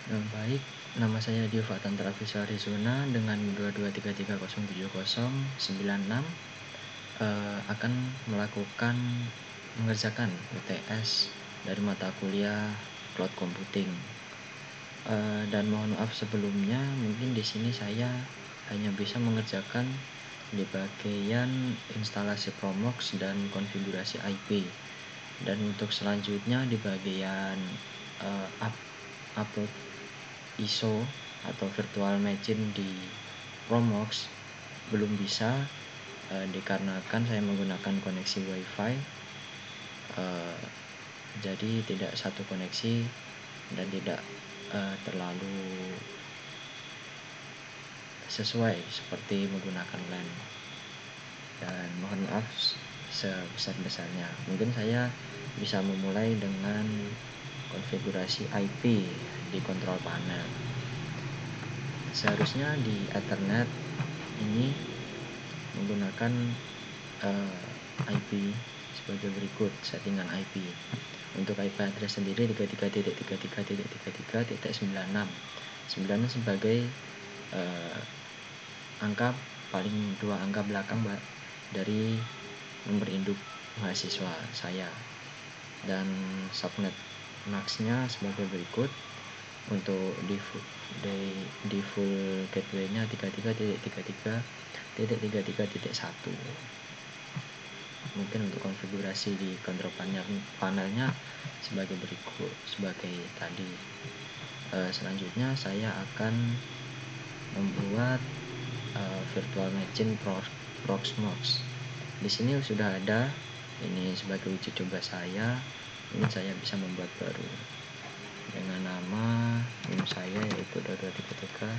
Baik, nama saya Diova Tantra Visa Rizwana dengan 223307096 akan mengerjakan UTS dari mata kuliah Cloud Computing. Dan mohon maaf sebelumnya, mungkin di sini saya hanya bisa mengerjakan di bagian instalasi Promox dan konfigurasi IP. Dan untuk selanjutnya di bagian upload ISO atau virtual machine di Promox belum bisa, dikarenakan saya menggunakan koneksi WiFi, jadi tidak satu koneksi dan tidak terlalu sesuai seperti menggunakan LAN. Dan mohon maaf sebesar-besarnya. Mungkin saya bisa memulai dengan konfigurasi IP di control panel. Seharusnya di Ethernet ini menggunakan IP sebagai berikut settingan IP. Untuk IP address sendiri 33.33.33.96. 9 sebagai angka paling 2 angka belakang dari nomor induk mahasiswa saya. Dan subnet maxnya sebagai berikut. Untuk default gateway-nya 33.33.33.1. Mungkin untuk konfigurasi di control panelnya sebagai berikut, sebagai tadi. Selanjutnya saya akan membuat virtual machine Proxmox. Di sini sudah ada, ini sebagai uji coba saya. Ini saya bisa membuat baru dengan nama NIM saya yaitu 2233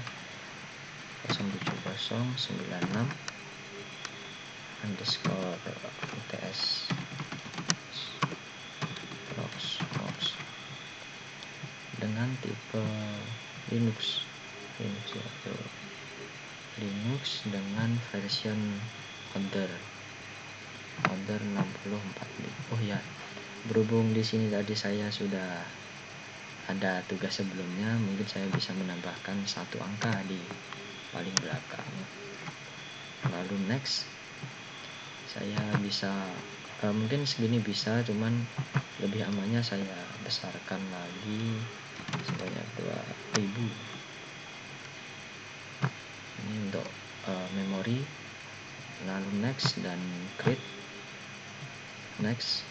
07096_UTS Proxmox dengan tipe Linux dengan version order 64 bit. Oh ya, berhubung di sini tadi saya sudah ada tugas sebelumnya, mungkin saya bisa menambahkan satu angka di paling belakang. Lalu next, saya bisa mungkin segini bisa, cuman lebih amannya saya besarkan lagi sebanyak 2000. Ini untuk memori. Lalu next dan create, next,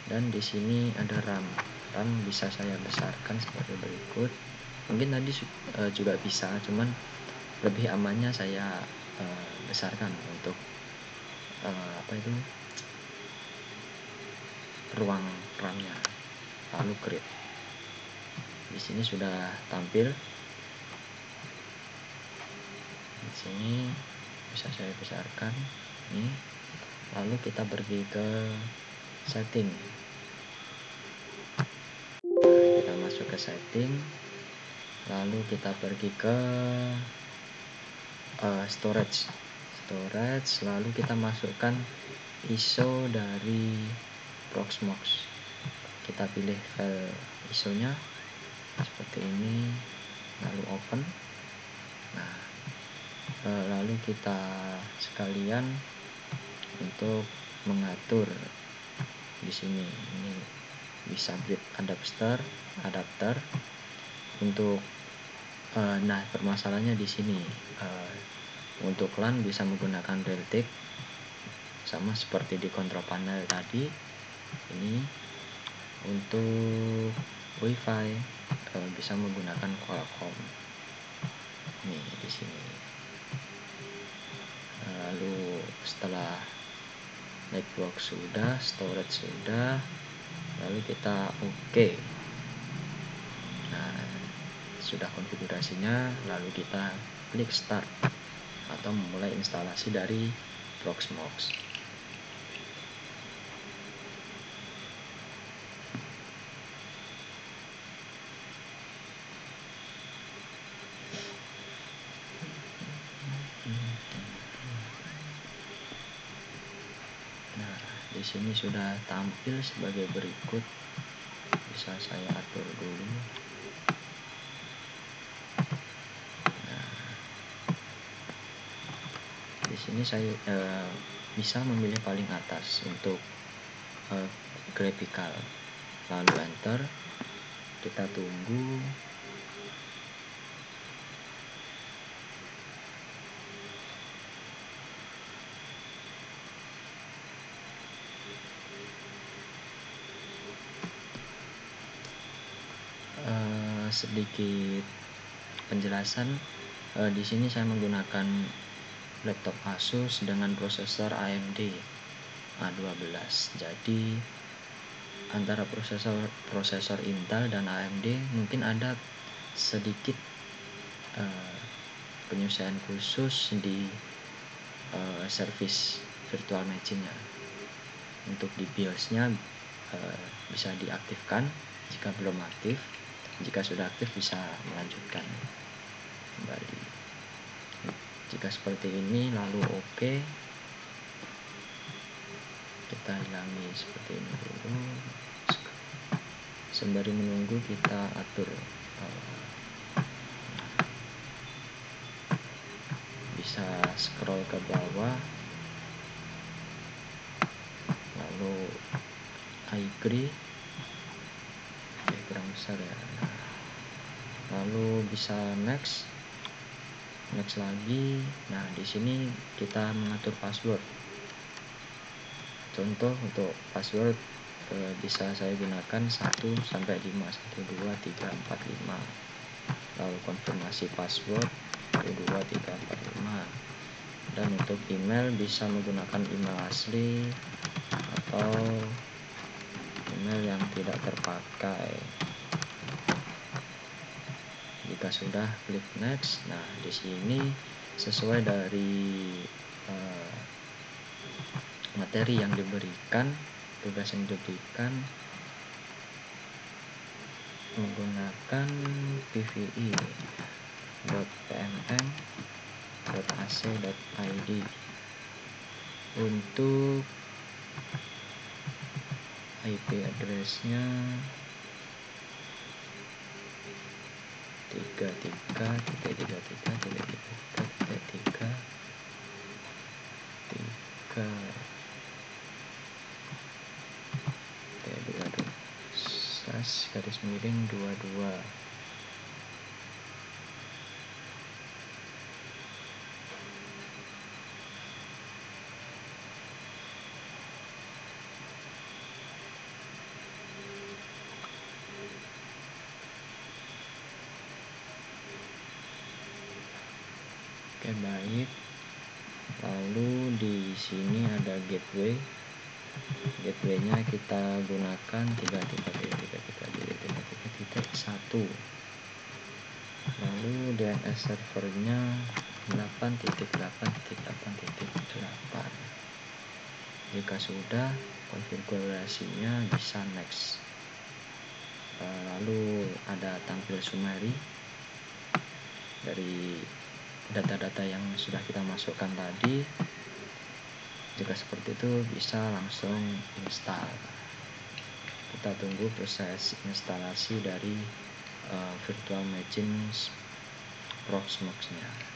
dan di sini ada RAM bisa saya besarkan sebagai berikut. Mungkin tadi juga bisa, cuman lebih amannya saya besarkan untuk ruang RAM-nya. Lalu create. Di sini sudah tampil. Di sini bisa saya besarkan. Nih. Lalu kita pergi ke setting. Kita masuk ke setting. Lalu kita pergi ke storage. Lalu kita masukkan ISO dari Proxmox. Kita pilih file ISO-nya seperti ini, lalu open. Nah, lalu kita sekalian untuk mengatur di sini. Ini bisa bridge adapter untuk nah, permasalahannya di sini. Untuk LAN bisa menggunakan Realtek sama seperti di control panel tadi. Ini untuk WiFi bisa menggunakan Qualcomm. Nih di sini. Lalu setelah network sudah, storage sudah, lalu kita oke. Nah, sudah konfigurasinya, lalu kita klik start atau memulai instalasi dari Proxmox. Nah, di sini sudah tampil sebagai berikut. bisa saya atur dulu. Nah, di sini saya bisa memilih paling atas untuk graphical, lalu enter. Kita tunggu. Sedikit penjelasan, di sini saya menggunakan laptop Asus dengan prosesor AMD A12. Jadi antara prosesor Intel dan AMD mungkin ada sedikit penyesuaian khusus di service virtual machine-nya. Untuk di BIOS-nya bisa diaktifkan jika belum aktif. Jika sudah aktif bisa melanjutkan kembali. Jika seperti ini lalu OK, kita hilangi seperti ini dulu. Sembari menunggu kita atur bisa scroll ke bawah, lalu I agree. Kurang besar ya. Lalu bisa next lagi. Nah, di sini kita mengatur password. Contoh untuk password bisa saya gunakan 1 sampai 5, 1 2 3 4 5. Lalu konfirmasi password 1 2 3 4 5. Dan untuk email bisa menggunakan email asli atau email yang tidak terpakai. Jika sudah, klik next. Nah, di sini sesuai dari materi yang diberikan, tugas yang diberikan, menggunakan pve.pmm.ac.id. Untuk IP address-nya 33.3.3.3.3/22. Oke, baik. Lalu di sini ada gateway. Gateway-nya kita gunakan 3.3.3.3.3.1. Lalu DNS servernya 8.8.8.8. Jika sudah, konfigurasinya bisa next. Lalu ada tampil summary dari data-data yang sudah kita masukkan tadi. Jika seperti itu bisa langsung install. Kita tunggu proses instalasi dari virtual machine Proxmox-nya.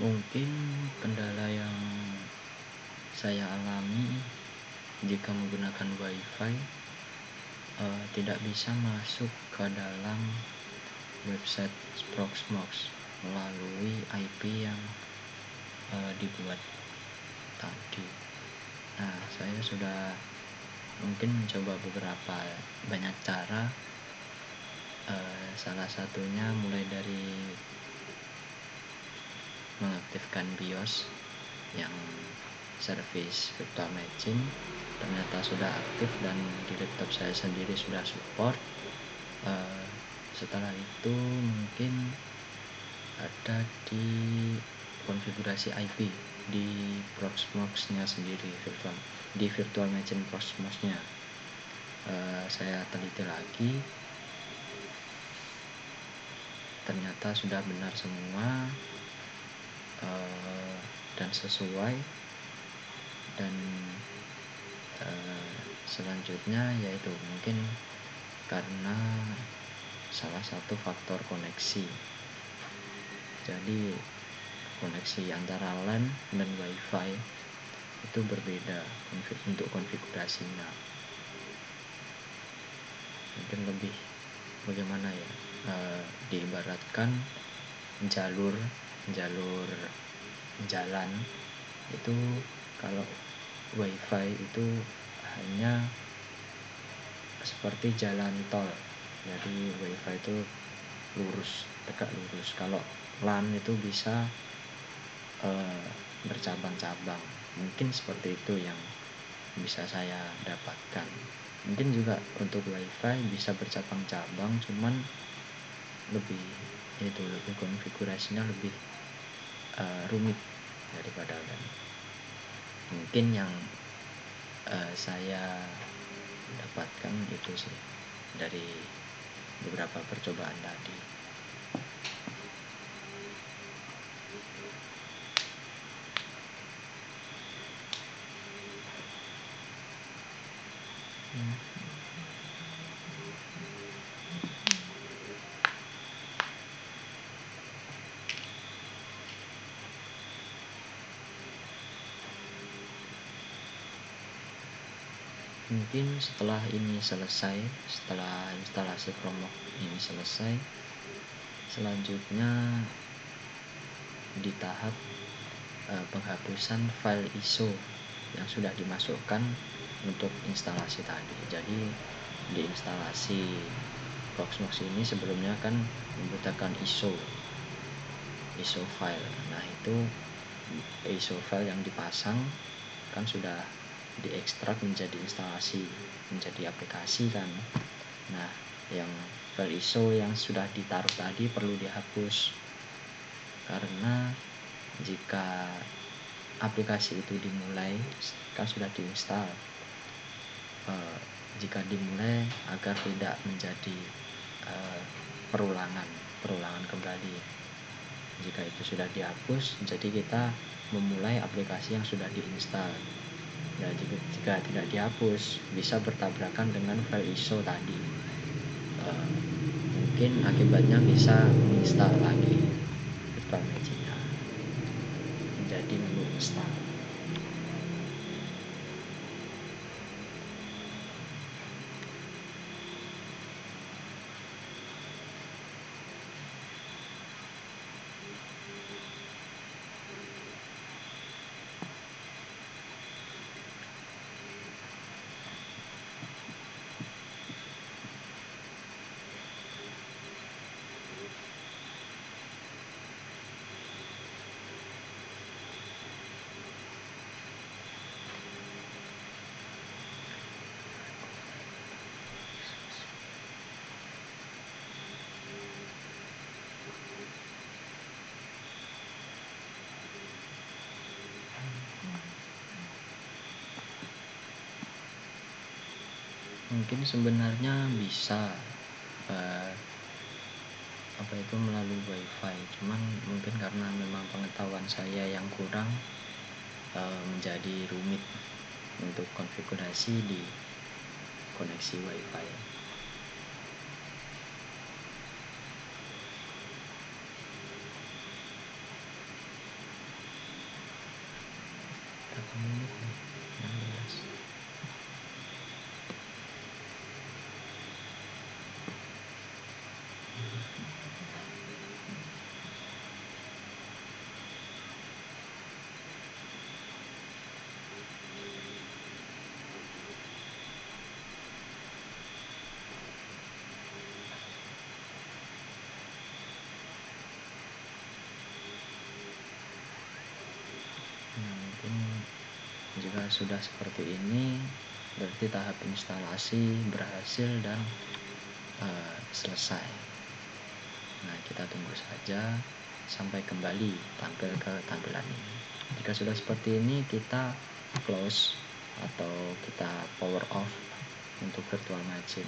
Mungkin kendala yang saya alami jika menggunakan WiFi, tidak bisa masuk ke dalam website Proxmox melalui IP yang dibuat tadi. Nah, saya sudah mungkin mencoba beberapa banyak cara, salah satunya mulai dari mengaktifkan BIOS yang service virtual machine ternyata sudah aktif dan di laptop saya sendiri sudah support. Setelah itu mungkin ada di konfigurasi IP di Proxmox-nya sendiri, di virtual machine Proxmox-nya. Saya teliti lagi, ternyata sudah benar semua dan sesuai. Dan selanjutnya yaitu mungkin karena salah satu faktor koneksi. Jadi koneksi antara LAN dan WiFi itu berbeda untuk konfigurasinya. Mungkin lebih bagaimana ya, diibaratkan jalur jalan itu, kalau WiFi itu hanya seperti jalan tol. Jadi WiFi itu tegak lurus. Kalau LAN itu bisa bercabang-cabang. Mungkin seperti itu yang bisa saya dapatkan. Mungkin juga untuk WiFi bisa bercabang-cabang, cuman lebih konfigurasinya lebih rumit daripada LAN. Mungkin yang saya dapatkan itu sih dari beberapa percobaan tadi. Mungkin setelah instalasi Proxmox ini selesai, selanjutnya di tahap penghapusan file ISO yang sudah dimasukkan untuk instalasi tadi. Jadi di instalasi Proxmox ini sebelumnya kan membutuhkan ISO file. Nah, itu ISO file yang dipasang kan sudah diekstrak menjadi aplikasi kan. Nah, yang file ISO yang sudah ditaruh tadi perlu dihapus, karena jika aplikasi itu dimulai kan sudah diinstal, jika dimulai agar tidak menjadi perulangan kembali. Jika itu sudah dihapus, jadi kita memulai aplikasi yang sudah diinstal. Nah, jika tidak dihapus, bisa bertabrakan dengan file ISO tadi. Mungkin akibatnya bisa menginstal lagi virtual machine-nya menjadi menu install. Mungkin sebenarnya bisa melalui WiFi, cuman mungkin karena memang pengetahuan saya yang kurang, menjadi rumit untuk konfigurasi di koneksi WiFi. jika sudah seperti ini berarti tahap instalasi berhasil dan selesai. Nah, kita tunggu saja sampai kembali tampil ke tampilan ini. Jika sudah seperti ini, kita close atau kita power off untuk virtual machine.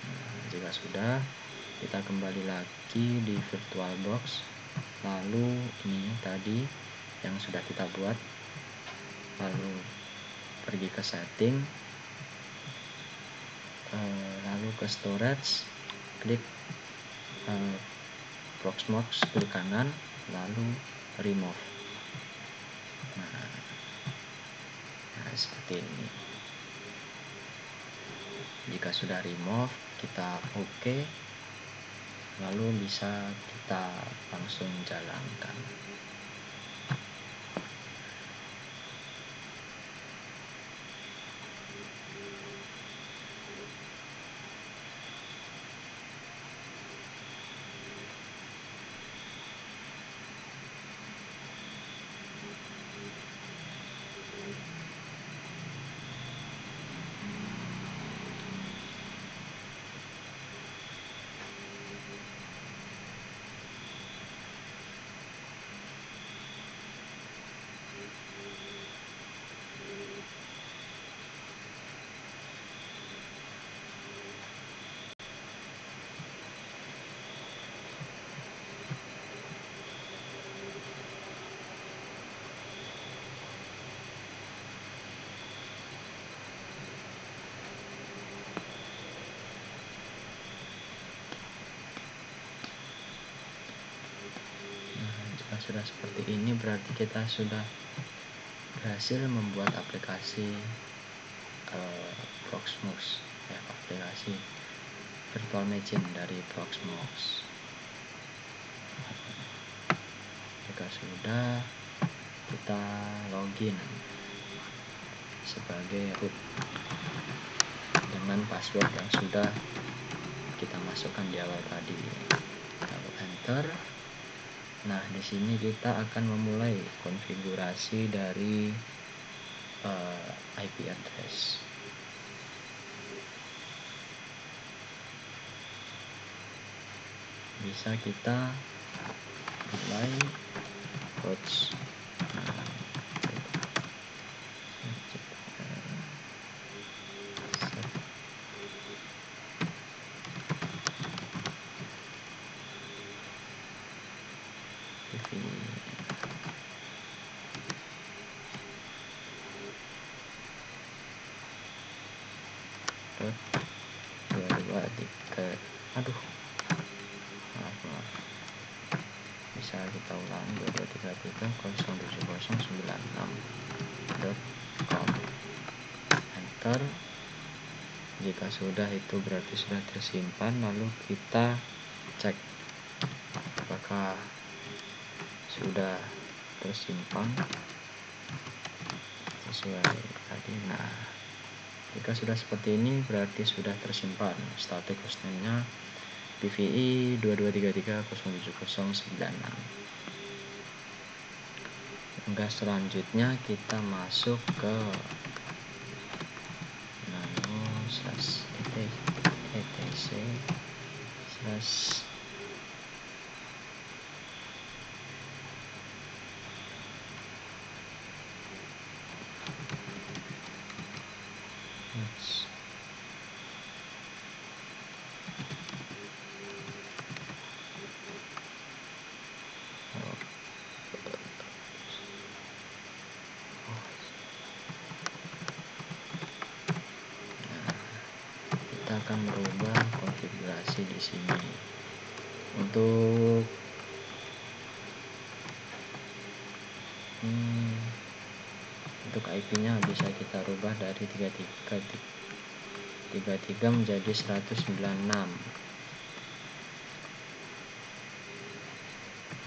Nah, jika sudah, kita kembali lagi di VirtualBox, lalu ini tadi yang sudah kita buat, lalu pergi ke setting, lalu ke storage, klik Proxmox, klik kanan, lalu remove. Nah, seperti ini. Jika sudah remove, kita OK, lalu bisa kita langsung jalankan. Jika sudah seperti ini berarti kita sudah berhasil membuat aplikasi Proxmox, aplikasi virtual machine dari Proxmox. Jika sudah, kita login sebagai root dengan password yang sudah kita masukkan di awal tadi. Lalu enter. Nah, di sini kita akan memulai konfigurasi dari IP address. Bisa kita mulai host. Bisa kita ulang 2233070096.com. Enter. Jika sudah, itu berarti sudah tersimpan. Lalu kita cek apakah sudah tersimpan sesuai tadi. Nah, jika sudah seperti ini berarti sudah tersimpan. Static hostname-nya PVI 2233070096. Selanjutnya kita masuk ke nano/etc/. Kita akan merubah konfigurasi di sini. Untuk IP-nya bisa kita rubah dari 33 menjadi 196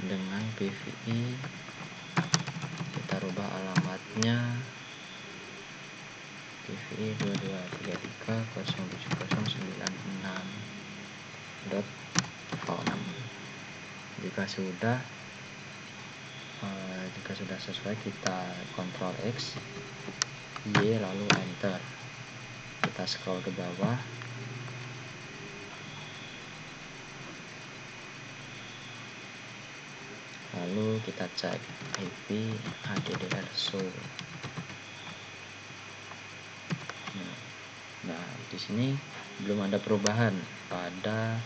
dengan PVI. Kita rubah alamatnya PVI 2233070096.com. Jika sudah Jika sudah sesuai, kita Ctrl X, Y, lalu enter. Kita scroll ke bawah, lalu kita cek IP addr show. Nah, di sini belum ada perubahan pada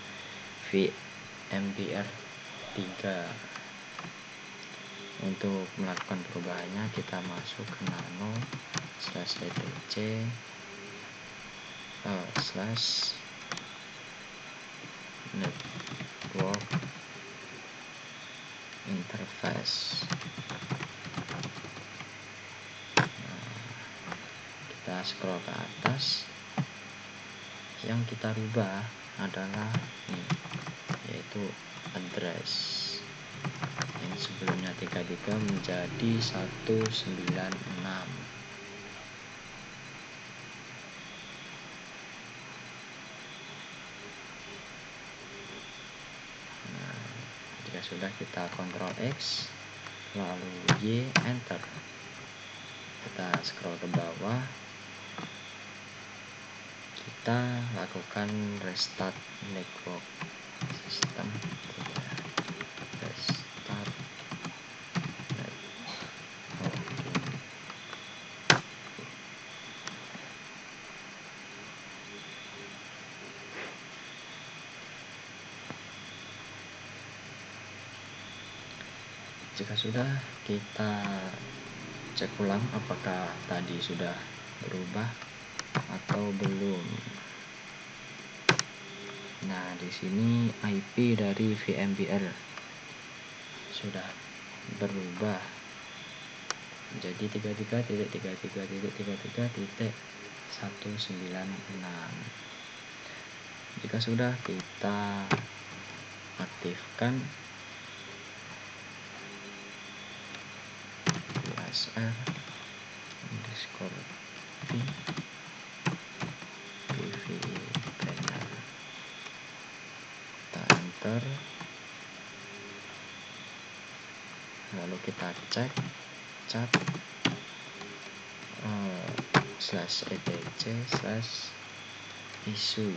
VMBR 3. Untuk melakukan perubahannya, kita masuk ke nano /etc /network interface. Kita scroll ke atas. Yang kita rubah adalah ini, yaitu address yang sebelumnya 33 menjadi 196. Nah, jika sudah, kita Ctrl X, lalu Y, enter. Kita scroll ke bawah, kita lakukan restart network system. Restart networking. Jika sudah, kita cek ulang apakah tadi sudah berubah atau belum. Nah, di sini IP dari VMBR sudah berubah menjadi 33.33.33.196. Jika sudah, kita aktifkan DSR underscore v panel. Kita enter, lalu kita cek cat /etc/issue.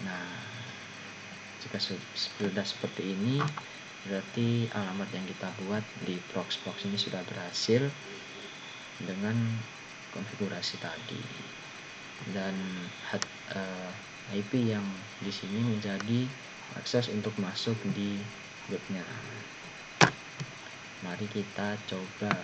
Nah, jika sudah seperti ini, berarti alamat yang kita buat di Proxbox ini sudah berhasil dengan konfigurasi tadi. Dan IP yang di sini menjadi akses untuk masuk di webnya. Mari kita coba.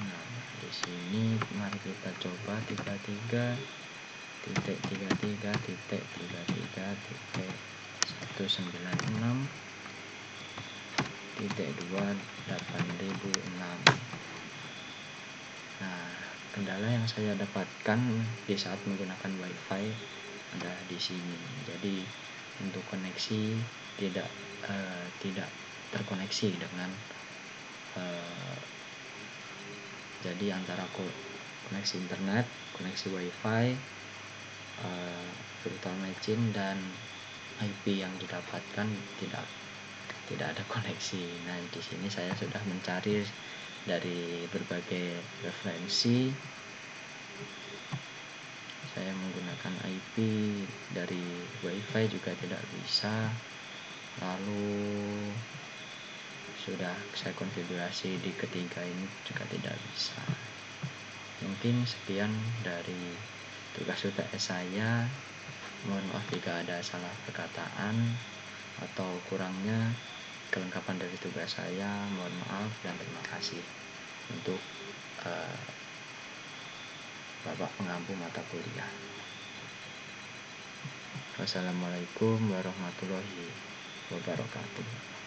Nah, di sini mari kita coba 33.33.196.28006. Nah, kendala yang saya dapatkan di saat menggunakan WiFi ada di sini. Jadi untuk koneksi tidak terkoneksi dengan jadi antara koneksi internet, koneksi WiFi, virtual machine, dan IP yang didapatkan tidak ada koneksi. Nah, di sini saya sudah mencari dari berbagai referensi. Saya menggunakan IP dari WiFi juga tidak bisa. Lalu sudah saya konfigurasi di ketiga ini juga tidak bisa. Mungkin sekian dari tugas UTS saya. Mohon maaf jika ada salah perkataan atau kurangnya kelengkapan dari tugas saya. Mohon maaf dan terima kasih untuk Bapak pengampu mata kuliah. Wassalamualaikum warahmatullahi wabarakatuh.